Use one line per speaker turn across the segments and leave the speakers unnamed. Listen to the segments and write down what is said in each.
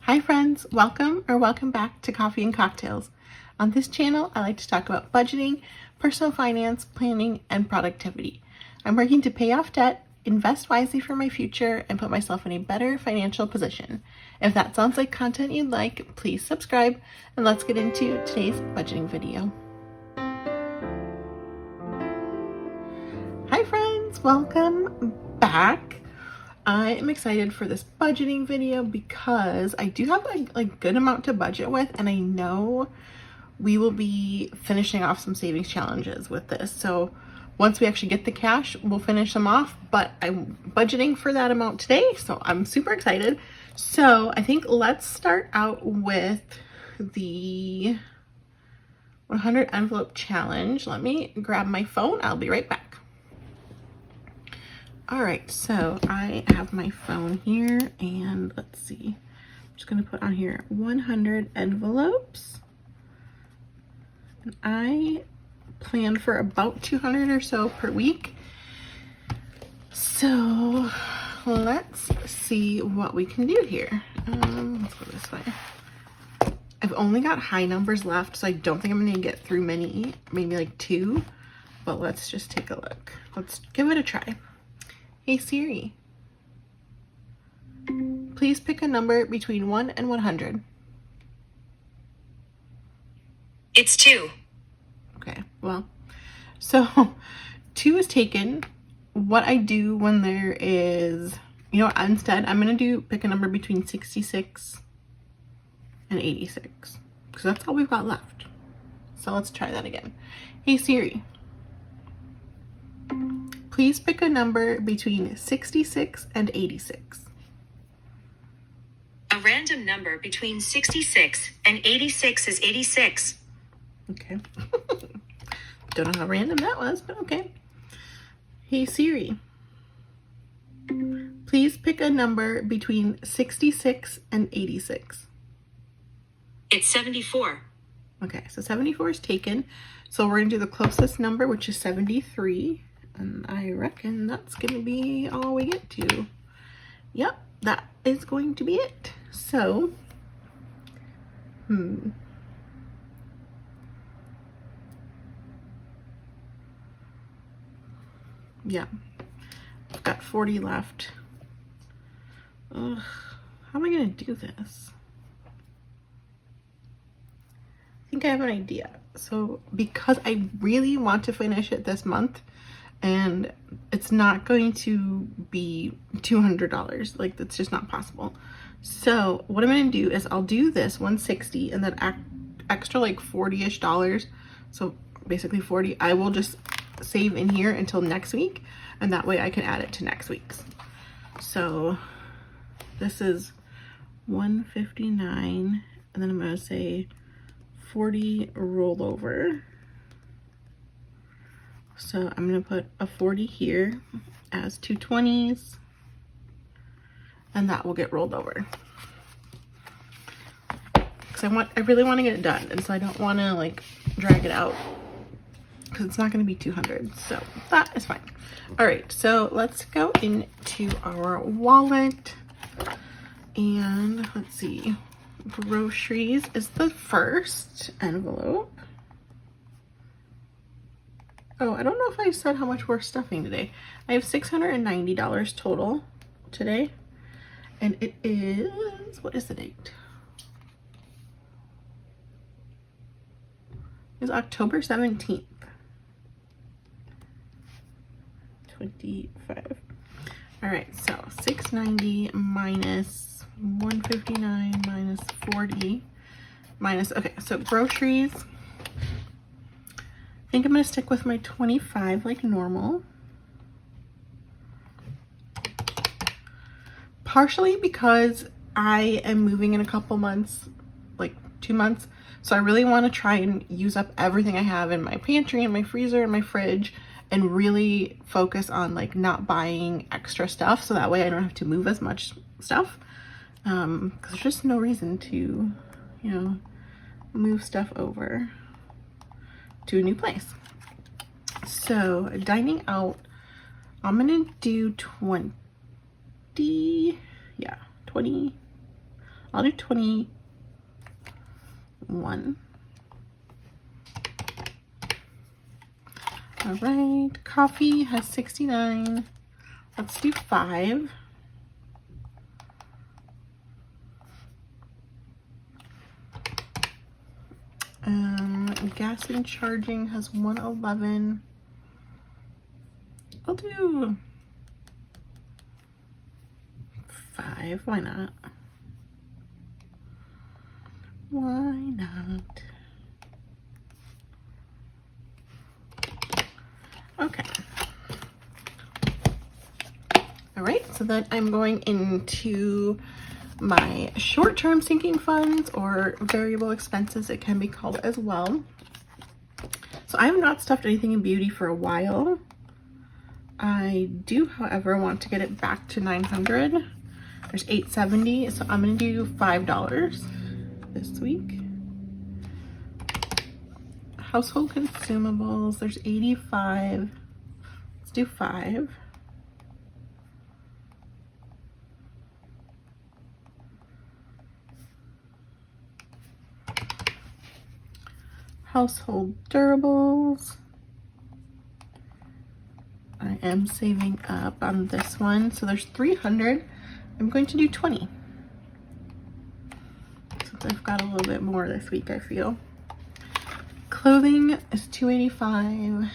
Hi friends, welcome back to Coffee and Cocktails. On this channel, I like to talk about budgeting, personal finance, planning, and productivity. I'm working to pay off debt, invest wisely for my future, and put myself in a better financial position. If that sounds like content you'd like, please subscribe, and let's get into today's budgeting video. Hi friends, welcome back. I am excited for this budgeting video because I do have a good amount to budget with, and I know we will be finishing off some savings challenges with this. So once we actually get the cash, we'll finish them off, but I'm budgeting for that amount today, so I'm super excited. So I think let's start out with the 100 envelope challenge. Let me grab my phone. I'll be right back. All right, so I have my phone here, and let's see. I'm just gonna put on here 100 envelopes. And I plan for about 200 or so per week. So let's see what we can do here. Let's go this way. I've only got high numbers left, so I don't think I'm gonna get through many, maybe like 2, but let's just take a look. Let's give it a try. Hey Siri, please pick a number between 1 and 100.
It's 2.
Okay, well, so 2 is taken. What I do when there is, instead I'm going to pick a number between 66 and 86, because that's all we've got left. So let's try that again. Hey Siri, please pick a number between 66 and 86.
A random number between 66 and 86 is 86.
Okay. Don't know how random that was, but okay. Hey Siri, please pick a number between 66 and 86.
It's 74.
Okay, so 74 is taken. So we're going to do the closest number, which is 73. And I reckon that's going to be all we get to. Yep, that is going to be it. So, yeah, I've got 40 left. Ugh, how am I going to do this? I think I have an idea. So because I really want to finish it this month, and it's not going to be $200, like that's just not possible. So what I'm going to do is I'll do this 160 and then extra like 40-ish dollars, so basically 40, I will just save in here until next week, and that way I can add it to next week's. So this is 159, and then I'm going to say 40 rollover. So I'm going to put a 40 here as 2 20s, and that will get rolled over. Because I really want to get it done, and so I don't want to like drag it out, because it's not going to be 200. So that is fine. All right, so let's go into our wallet, and let's see. Groceries is the first envelope. Oh, I don't know if I said how much we're stuffing today. I have $690 total today. And it is, what is the date? It's October 17th. 25. All right, so 690 minus 159 minus 40 minus, okay, so groceries. I think I'm going to stick with my 25 like normal. Partially because I am moving in a couple months, like 2 months. So I really want to try and use up everything I have in my pantry and my freezer and my fridge, and really focus on like not buying extra stuff, so that way I don't have to move as much stuff. Because there's just no reason to, move stuff over to a new place. So dining out, I'm gonna do 20, yeah, 20. I'll do 21. All right, coffee has 69. Let's do 5. Gas and charging has 111. I'll do 5. Why not? Why not? Okay. All right, so then I'm going into my short-term sinking funds, or variable expenses, it can be called as well. So I have not stuffed anything in beauty for a while. I do, however, want to get it back to 900. There's 870, so I'm gonna do $5 this week. Household consumables, there's 85. Let's do 5. Household durables, I am saving up on this one, so there's 300. I'm going to do 20. Since I've got a little bit more this week, I feel. Clothing is 285.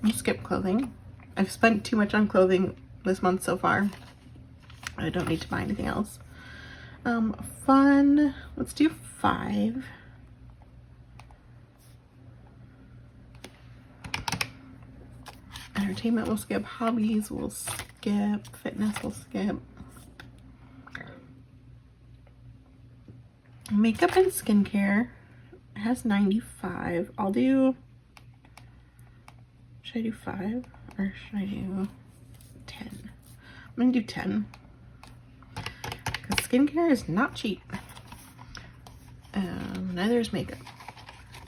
I'll skip clothing. I've spent too much on clothing this month so far. I don't need to buy anything else. Fun, let's do 5. Entertainment will skip, hobbies will skip, fitness will skip. Makeup and skincare has 95. I'll do, should I do 5 or should I do 10? I'm gonna do 10 because skincare is not cheap. Neither is makeup.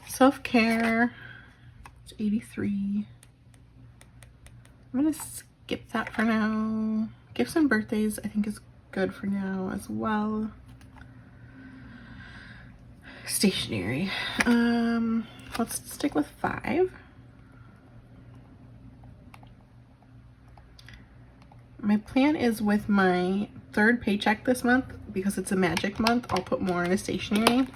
Self-care, it's 83. I'm gonna skip that for now. Gifts and birthdays I think is good for now as well. Stationery. Let's stick with 5. My plan is with my 3rd paycheck this month, because it's a magic month, I'll put more into stationery.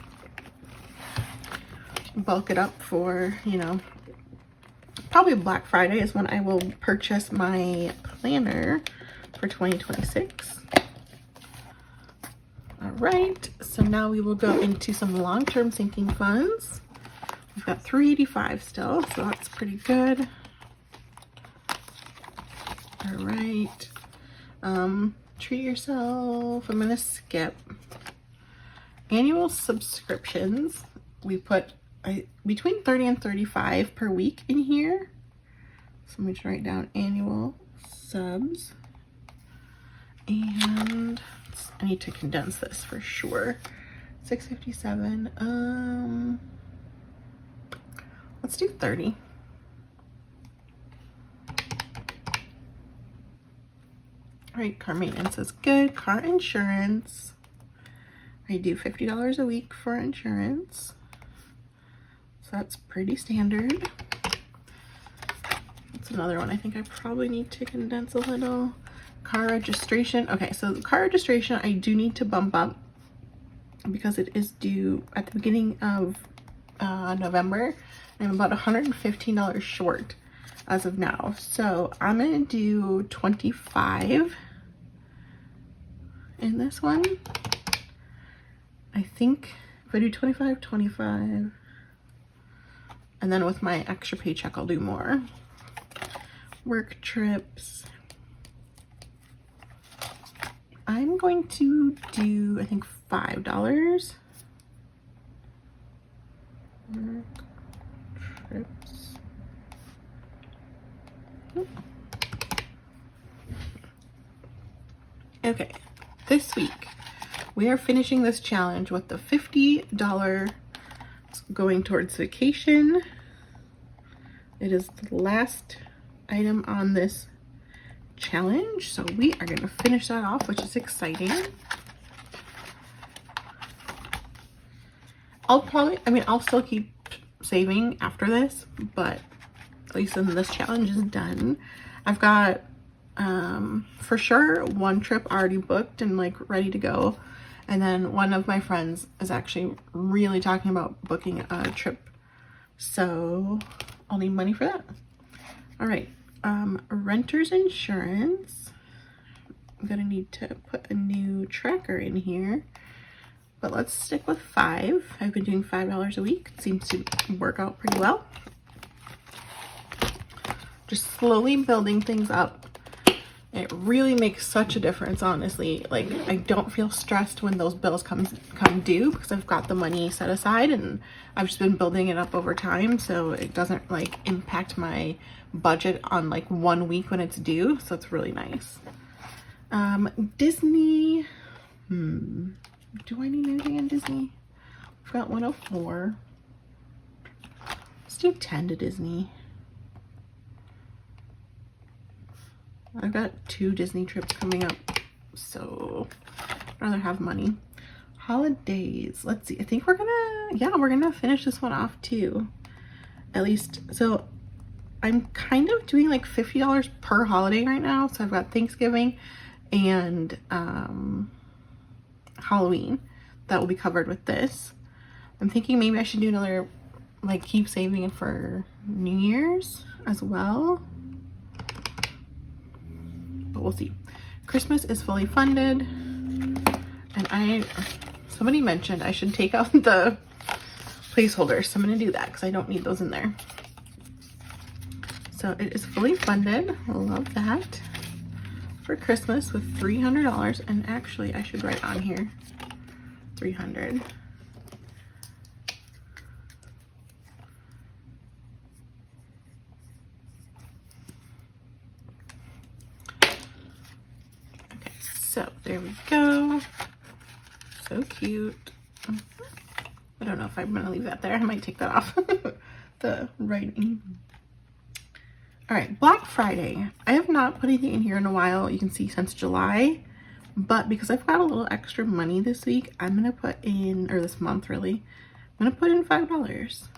Bulk it up for, you know, probably Black Friday is when I will purchase my planner for 2026. All right, so now we will go into some long-term sinking funds. We've got 385 still, so that's pretty good. All right, treat yourself. I'm gonna skip. Annual subscriptions, we put between 30 and 35 per week in here. So let me just write down annual subs. And I need to condense this for sure. 657. Let's do 30. All right, car maintenance is good. Car insurance, I do $50 a week for insurance. So that's pretty standard. That's another one I think I probably need to condense a little. Car registration. Okay, so the car registration I do need to bump up because it is due at the beginning of November. I'm about $115 short as of now. So I'm gonna do 25 in this one. I think if I do 25, 25, and then with my extra paycheck, I'll do more. Work trips. I'm going to do, I think, $5. Work trips. Okay, this week we are finishing this challenge with the $50 going towards vacation. It is the last item on this challenge, so we are going to finish that off, which is exciting. I'll still keep saving after this, but at least then this challenge is done. I've got for sure one trip already booked and like ready to go, and then one of my friends is actually really talking about booking a trip, so I'll need money for that. All right, renter's insurance. I'm gonna need to put a new tracker in here, but let's stick with 5. I've been doing $5 a week. It seems to work out pretty well. Just slowly building things up. It really makes such a difference, honestly. Like, I don't feel stressed when those bills come due because I've got the money set aside and I've just been building it up over time, so it doesn't like impact my budget on like 1 week when it's due, so it's really nice. Disney, do I need anything in Disney? I've got 104. Let's do 10 to Disney. I've got 2 Disney trips coming up, so I'd rather have money. Holidays, let's see. I think we're gonna finish this one off too. At least, so I'm kind of doing like $50 per holiday right now. So I've got Thanksgiving and Halloween that will be covered with this. I'm thinking maybe I should do another, like keep saving it for New Year's as well. But we'll see. Christmas is fully funded, and somebody mentioned I should take out the placeholders, so I'm gonna do that because I don't need those in there. So it is fully funded. I love that. For Christmas with $300, and actually I should write on here 300. So there we go. So cute. I don't know if I'm gonna leave that there. I might take that off. The writing. All right, Black Friday. I have not put anything in here in a while. You can see since July, but because I've got a little extra money this week, I'm gonna put in, or this month really, I'm gonna put in $5.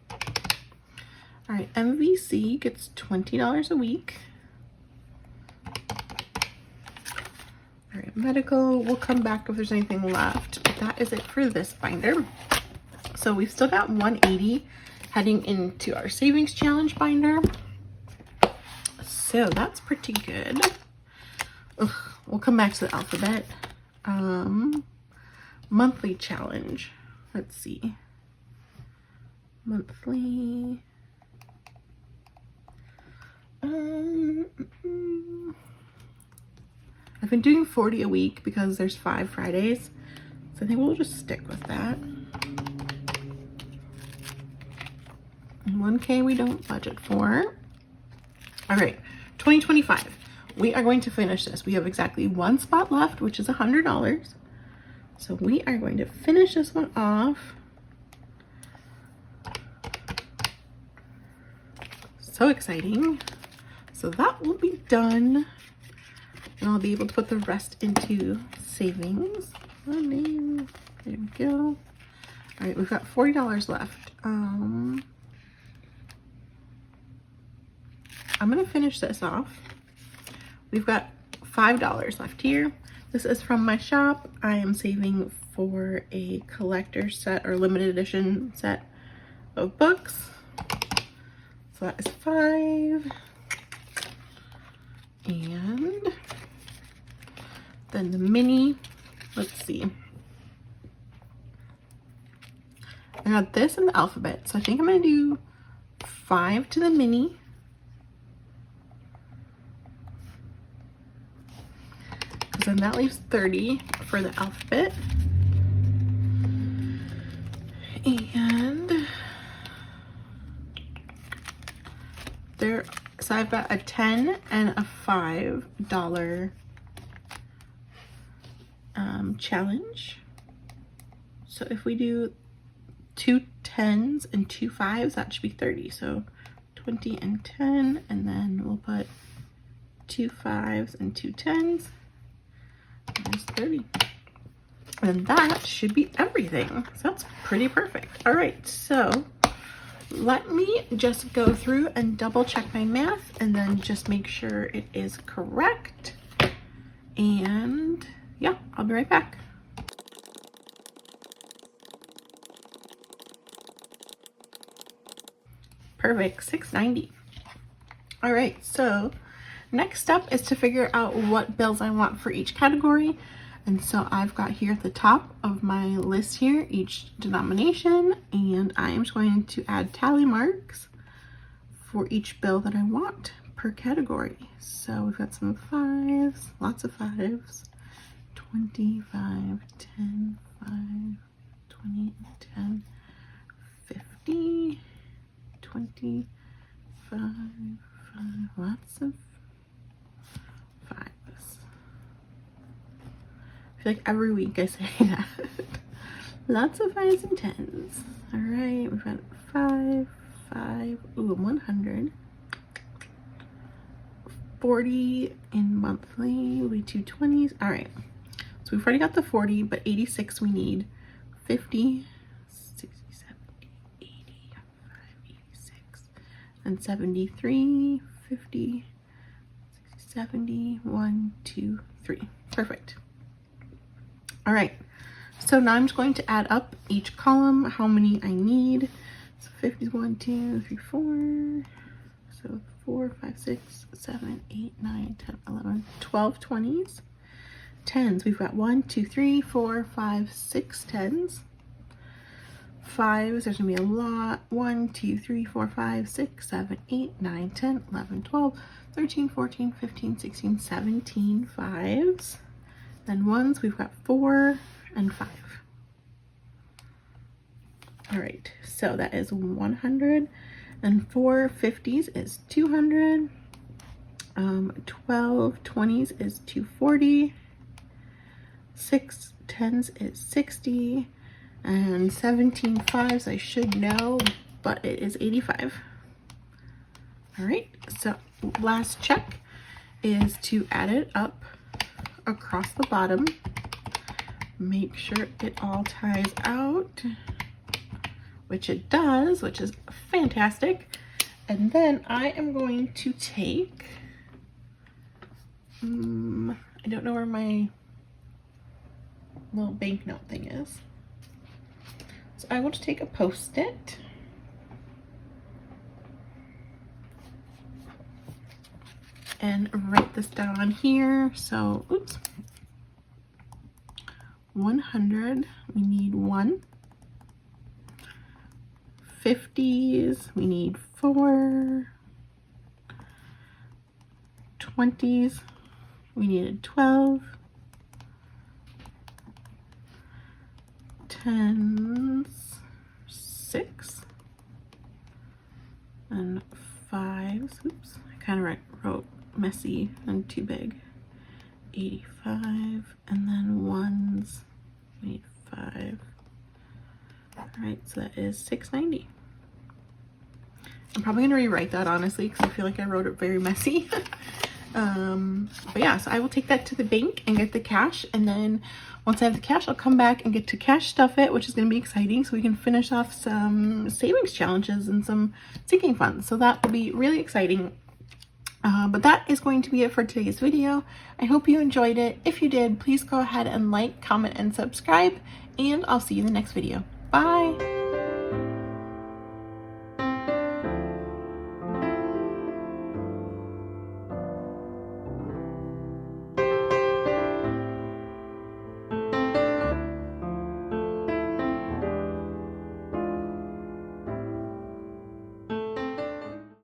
All right, MVC gets $20 a week. All right, medical, we'll come back if there's anything left, but that is it for this binder. So we've still got 180 heading into our savings challenge binder. So that's pretty good. Ugh, we'll come back to the alphabet. Monthly challenge. Let's see. Monthly. I've been doing 40 a week because there's 5 Fridays. So I think we'll just stick with that. And 1K we don't budget for. All right, 2025. We are going to finish this. We have exactly 1 spot left, which is $100. So we are going to finish this one off. So exciting. So that will be done. And I'll be able to put the rest into savings. There we go. All right, we've got $40 left. I'm gonna finish this off. We've got $5 left here. This is from my shop. I am saving for a collector set or limited edition set of books. So that is 5. And then the mini, let's see. I got this in the alphabet, so I think I'm gonna do 5 to the mini. Because then that leaves 30 for the alphabet. And so I've got a $10 and a $5 challenge. So if we do 2 10s and 2 5s, that should be 30. So 20 and 10, and then we'll put 2 5s and 2 10s. There's 30. And that should be everything. So that's pretty perfect. All right, so let me just go through and double check my math and then just make sure it is correct. And yeah, I'll be right back. Perfect, 690. All right, so next step is to figure out what bills I want for each category. And so I've got here at the top of my list here, each denomination, and I am just going to add tally marks for each bill that I want per category. So we've got some 5s, lots of 5s, 25, 10, 5, 20, 10, 50, 25, 5, lots of 5s. I feel like every week I say that. Lots of 5s and 10s. All right, we've got 5, 5, ooh, 100. 40 in monthly, we do 20s. All right, so we've already got the 40, but 86 we need. 50, 60, 70, 80, 86, and 73, 50, 60, 70, 1, 2, 3. Perfect. All right, so now I'm just going to add up each column, how many I need. So 50, 1, 2, 3, 4. So 4, 5, 6, 7, 8, 9, 10, 11, 12 20s. 10s, we've got 1, 2, 3, 4, 5, 6 10s. 5s, there's gonna be a lot. 1, 2, 3, 4, 5, 6, 7, 8, 9, 10, 11, 12, 13, 14, 15, 16, 17 5s. Then 1s, we've got 4 and 5. All right, so that is 100. And 4 50s is 200. 12 20s is 240. 6 10s is 60. And 17 5s I should know, but it is 85. All right, so last check is to add it up across the bottom. Make sure it all ties out, which it does, which is fantastic. And then I am going to take, I don't know where my little banknote thing is. So I will just take a Post-it. And write this down on here. So, oops. 100, we need 1. 50s, we need 4. 20s, we needed 12. 10s, 6. And 5s, oops, I kind of wrote messy and too big. 85, and then 1s, we need 5. All right, so that is 690. I'm probably gonna rewrite that, honestly, because I feel like I wrote it very messy. But yeah, so I will take that to the bank and get the cash, and then once I have the cash, I'll come back and get to cash stuff it, which is gonna be exciting, so we can finish off some savings challenges and some sinking funds. So that will be really exciting. But that is going to be it for today's video. I hope you enjoyed it. If you did, please go ahead and like, comment, and subscribe, and I'll see you in the next video. Bye!